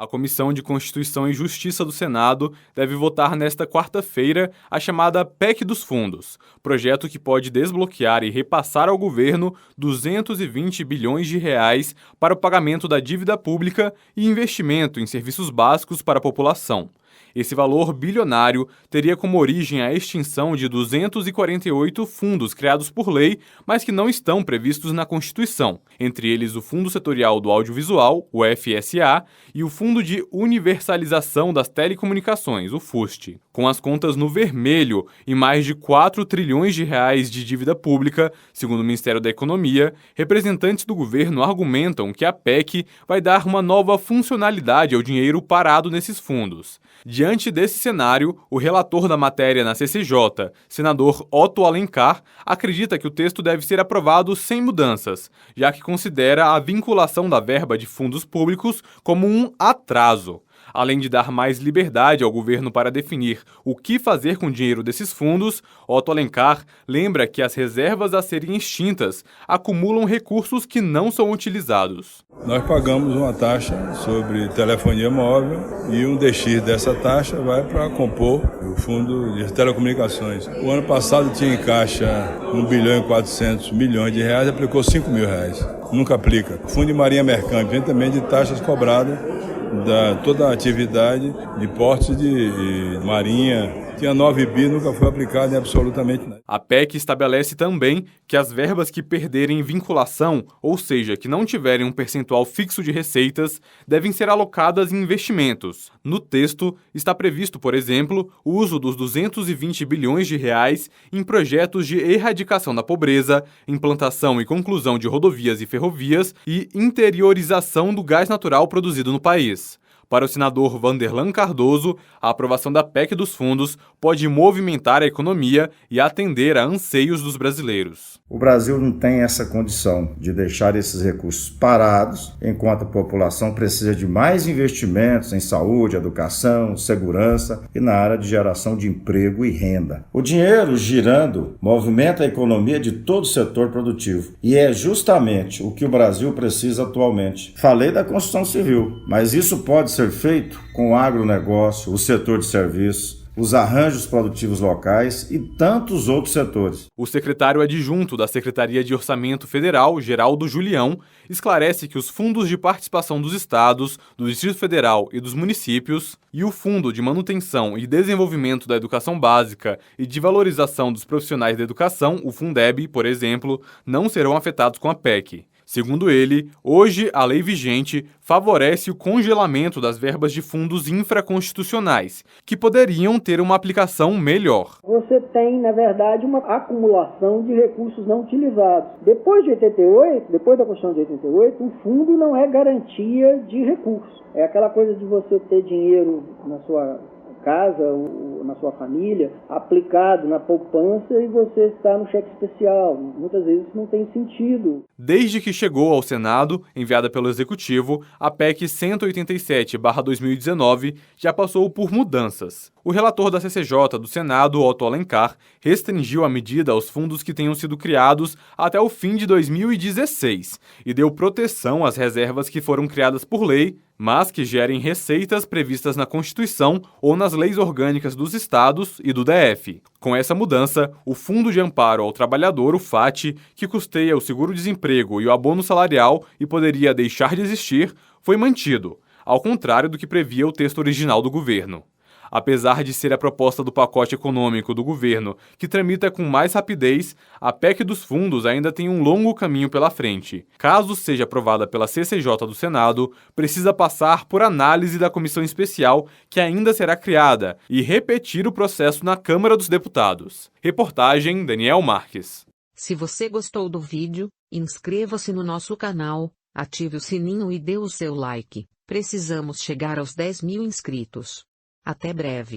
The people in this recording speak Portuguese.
Comissão de Constituição e Justiça do Senado deve votar nesta quarta-feira a chamada PEC dos Fundos, projeto que pode desbloquear e repassar ao governo 220 bilhões de reais para o pagamento da dívida pública e investimento em serviços básicos para a população. Esse valor bilionário teria como origem a extinção de 248 fundos criados por lei, mas que não estão previstos na Constituição, entre eles o Fundo Setorial do Audiovisual, o FSA, e o Fundo de Universalização das Telecomunicações, o FUST. Com as contas no vermelho e mais de 4 trilhões de reais de dívida pública, segundo o Ministério da Economia, representantes do governo argumentam que a PEC vai dar uma nova funcionalidade ao dinheiro parado nesses fundos. Diante desse cenário, o relator da matéria na CCJ, senador Otto Alencar, acredita que o texto deve ser aprovado sem mudanças, já que considera a vinculação da verba de fundos públicos como um atraso. Além de dar mais liberdade ao governo para definir o que fazer com o dinheiro desses fundos, Otto Alencar lembra que as reservas a serem extintas acumulam recursos que não são utilizados. Nós pagamos uma taxa sobre telefonia móvel e um DX dessa taxa vai para compor o fundo de telecomunicações. O ano passado tinha em caixa 1 bilhão e 400 milhões de reais, aplicou 5 mil reais. Nunca aplica. O Fundo de Marinha Mercante vem também de taxas cobradas toda a atividade de portos de marinha. Tinha 9 bi, nunca foi aplicado em absolutamente nada. A PEC estabelece também que as verbas que perderem vinculação, ou seja, que não tiverem um percentual fixo de receitas, devem ser alocadas em investimentos. No texto, está previsto, por exemplo, o uso dos 220 bilhões de reais em projetos de erradicação da pobreza, implantação e conclusão de rodovias e ferrovias e interiorização do gás natural produzido no país. Para o senador Vanderlan Cardoso, a aprovação da PEC dos fundos pode movimentar a economia e atender a anseios dos brasileiros. O Brasil não tem essa condição de deixar esses recursos parados, enquanto a população precisa de mais investimentos em saúde, educação, segurança e na área de geração de emprego e renda. O dinheiro girando movimenta a economia de todo o setor produtivo e é justamente o que o Brasil precisa atualmente. Falei da construção civil, mas isso pode ser feito com o agronegócio, o setor de serviços, os arranjos produtivos locais e tantos outros setores. O secretário adjunto da Secretaria de Orçamento Federal, Geraldo Julião, esclarece que os fundos de participação dos estados, do Distrito Federal e dos municípios e o Fundo de Manutenção e Desenvolvimento da Educação Básica e de Valorização dos Profissionais da Educação, o Fundeb, por exemplo, não serão afetados com a PEC. Segundo ele, hoje a lei vigente favorece o congelamento das verbas de fundos infraconstitucionais, que poderiam ter uma aplicação melhor. Você tem, na verdade, uma acumulação de recursos não utilizados. Depois de 88, depois da Constituição de 88, o fundo não é garantia de recursos. É aquela coisa de você ter dinheiro na sua casa ou na sua família, aplicado na poupança e você está no cheque especial. Muitas vezes isso não tem sentido. Desde que chegou ao Senado, enviada pelo Executivo, a PEC 187/2019 já passou por mudanças. O relator da CCJ do Senado, Otto Alencar, restringiu a medida aos fundos que tenham sido criados até o fim de 2016 e deu proteção às reservas que foram criadas por lei, mas que gerem receitas previstas na Constituição ou nas leis orgânicas dos estados e do DF. Com essa mudança, o Fundo de Amparo ao Trabalhador, o FAT, que custeia o seguro-desemprego e o abono salarial e poderia deixar de existir, foi mantido, ao contrário do que previa o texto original do governo. Apesar de ser a proposta do pacote econômico do governo que tramita com mais rapidez, a PEC dos fundos ainda tem um longo caminho pela frente. Caso seja aprovada pela CCJ do Senado, precisa passar por análise da comissão especial que ainda será criada e repetir o processo na Câmara dos Deputados. Reportagem Daniel Marques. Se você gostou do vídeo, inscreva-se no nosso canal, ative o sininho e dê o seu like. Precisamos chegar aos 10.000 inscritos. Até breve.